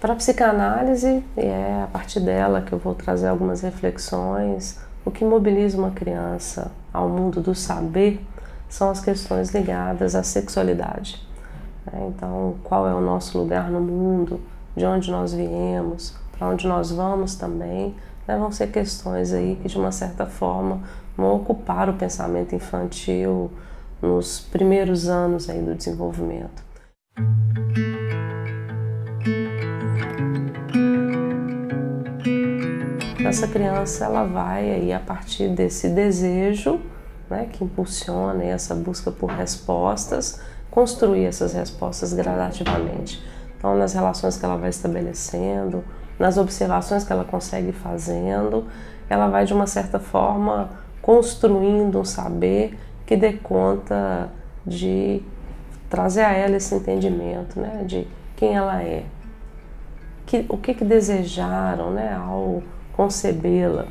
Para a psicanálise, e é a partir dela que eu vou trazer algumas reflexões, o que mobiliza uma criança ao mundo do saber são as questões ligadas à sexualidade. Então, qual é o nosso lugar no mundo, de onde nós viemos, para onde nós vamos também, vão ser questões aí que de uma certa forma vão ocupar o pensamento infantil nos primeiros anos aí do desenvolvimento. Essa criança ela vai aí a partir desse desejo, que impulsiona essa busca por respostas, construir essas respostas gradativamente. Então, nas relações que ela vai estabelecendo, nas observações que ela consegue fazendo, ela vai de uma certa forma construindo um saber que dê conta de trazer a ela esse entendimento, de quem ela é, o que desejaram, ao concebê-la.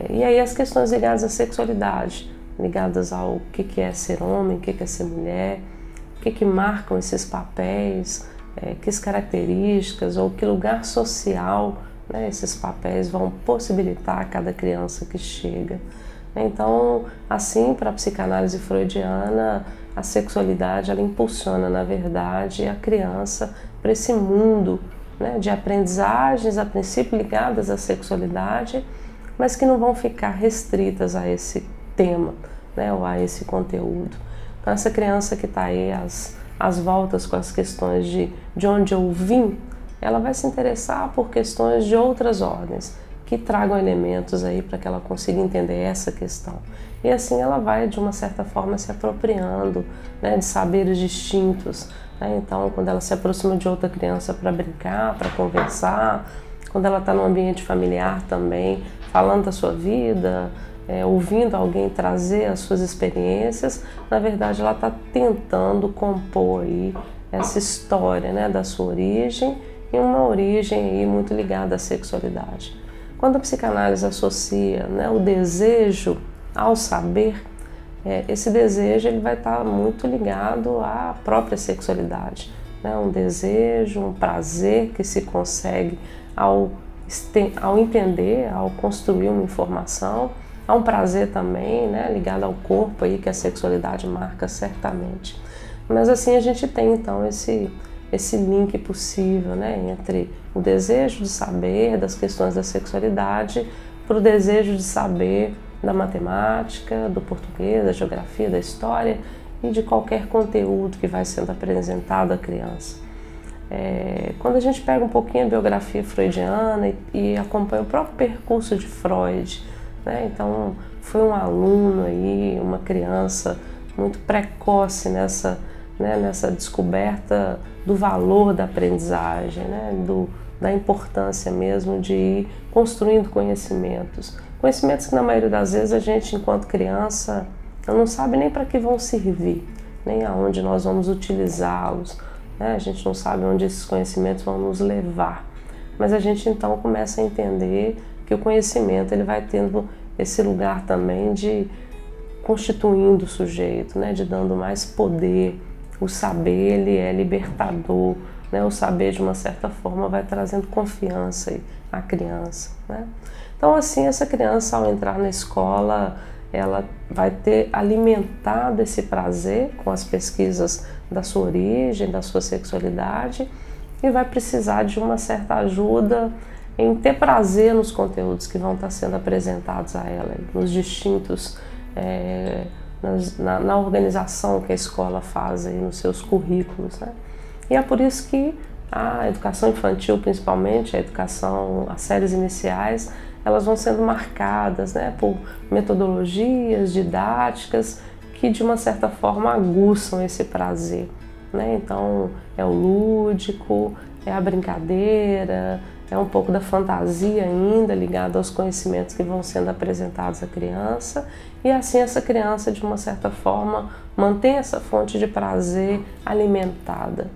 E aí as questões ligadas à sexualidade, ligadas ao que é ser homem, o que é ser mulher, o que marcam esses papéis, que características ou que lugar social esses papéis vão possibilitar a cada criança que chega. Então, assim, para a psicanálise freudiana, a sexualidade ela impulsiona, na verdade, a criança para esse mundo de aprendizagens, a princípio ligadas à sexualidade, mas que não vão ficar restritas a esse tema, ou a esse conteúdo. Então, essa criança que está aí às voltas com as questões de onde eu vim, ela vai se interessar por questões de outras ordens, que tragam elementos aí para que ela consiga entender essa questão. E assim ela vai, de uma certa forma, se apropriando de saberes distintos. Então, quando ela se aproxima de outra criança para brincar, para conversar, quando ela está no ambiente familiar também, falando da sua vida, ouvindo alguém trazer as suas experiências, na verdade ela está tentando compor aí essa história da sua origem, e uma origem aí muito ligada à sexualidade. Quando a psicanálise associa o desejo ao saber, esse desejo ele vai estar muito ligado à própria sexualidade. Um desejo, um prazer que se consegue ao entender, ao construir uma informação. Há um prazer também ligado ao corpo, aí, que a sexualidade marca certamente. Mas assim a gente tem então esse link possível entre o desejo de saber das questões da sexualidade para o desejo de saber da matemática, do português, da geografia, da história e de qualquer conteúdo que vai sendo apresentado à criança. Quando a gente pega um pouquinho a biografia freudiana e acompanha o próprio percurso de Freud, então foi um aluno aí, uma criança muito precoce nessa descoberta do valor da aprendizagem, da importância mesmo de ir construindo conhecimentos que na maioria das vezes a gente, enquanto criança, não sabe nem para que vão servir, nem aonde nós vamos utilizá-los, a gente não sabe onde esses conhecimentos vão nos levar, mas a gente então começa a entender que o conhecimento ele vai tendo esse lugar também de constituindo o sujeito, de dando mais poder. O saber ele é libertador, o saber de uma certa forma vai trazendo confiança aí à criança. Então assim essa criança ao entrar na escola ela vai ter alimentado esse prazer com as pesquisas da sua origem, da sua sexualidade e vai precisar de uma certa ajuda em ter prazer nos conteúdos que vão estar sendo apresentados a ela, nos distintos na organização que a escola faz aí nos seus currículos. E é por isso que a educação infantil, principalmente a educação, as séries iniciais, elas vão sendo marcadas por metodologias didáticas que de uma certa forma aguçam esse prazer. Então é o lúdico, é a brincadeira, é um pouco da fantasia ainda ligada aos conhecimentos que vão sendo apresentados à criança e assim essa criança de uma certa forma mantém essa fonte de prazer alimentada.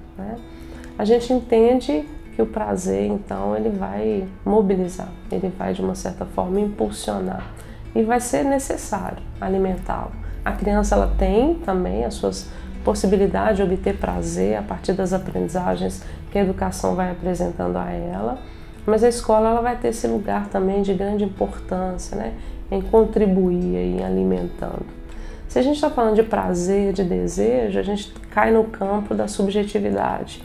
A gente entende que o prazer então ele vai mobilizar, ele vai de uma certa forma impulsionar e vai ser necessário alimentá-lo. A criança ela tem também as suas possibilidade de obter prazer a partir das aprendizagens que a educação vai apresentando a ela, mas a escola ela vai ter esse lugar também de grande importância, né, em contribuir, em alimentando. Se a gente está falando de prazer, de desejo, a gente cai no campo da subjetividade,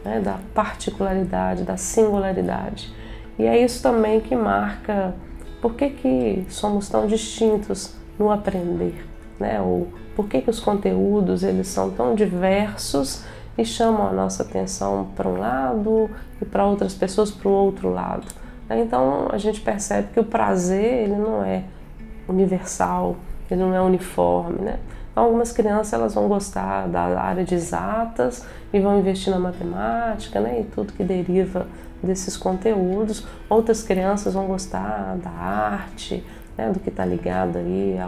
né, da particularidade, da singularidade. E é isso também que marca por que somos tão distintos no aprender, né? Ou por que os conteúdos eles são tão diversos e chamam a nossa atenção para um lado e para outras pessoas para o outro lado. Então a gente percebe que o prazer ele não é universal, ele não é uniforme, né? Então, algumas crianças elas vão gostar da área de exatas e vão investir na matemática, né? E tudo que deriva desses conteúdos. Outras crianças vão gostar da arte, né? Do que está ligado aí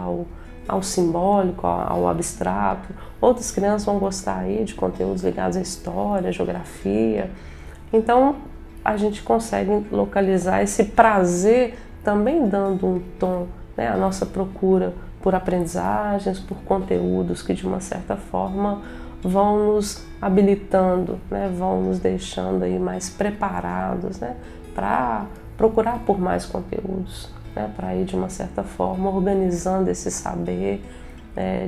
ao simbólico, ao abstrato. Outras crianças vão gostar aí de conteúdos ligados à história, geografia. Então, a gente consegue localizar esse prazer também dando um tom, né, à nossa procura por aprendizagens, por conteúdos que de uma certa forma vão nos habilitando, né, vão nos deixando aí mais preparados, né, para procurar por mais conteúdos, né, para ir de uma certa forma organizando esse saber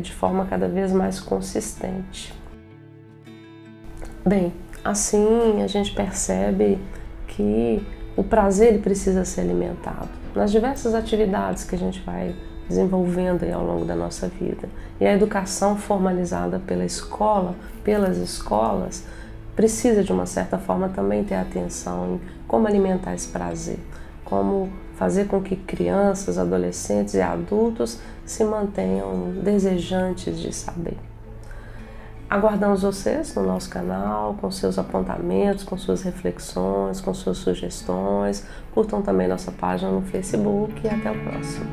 de forma cada vez mais consistente. Bem, assim a gente percebe que o prazer ele precisa ser alimentado nas diversas atividades que a gente vai desenvolvendo aí ao longo da nossa vida. E a educação formalizada pela escola, pelas escolas, precisa de uma certa forma também ter atenção em como alimentar esse prazer, como fazer com que crianças, adolescentes e adultos se mantenham desejantes de saber. Aguardamos vocês no nosso canal, com seus apontamentos, com suas reflexões, com suas sugestões. Curtam também nossa página no Facebook e até o próximo.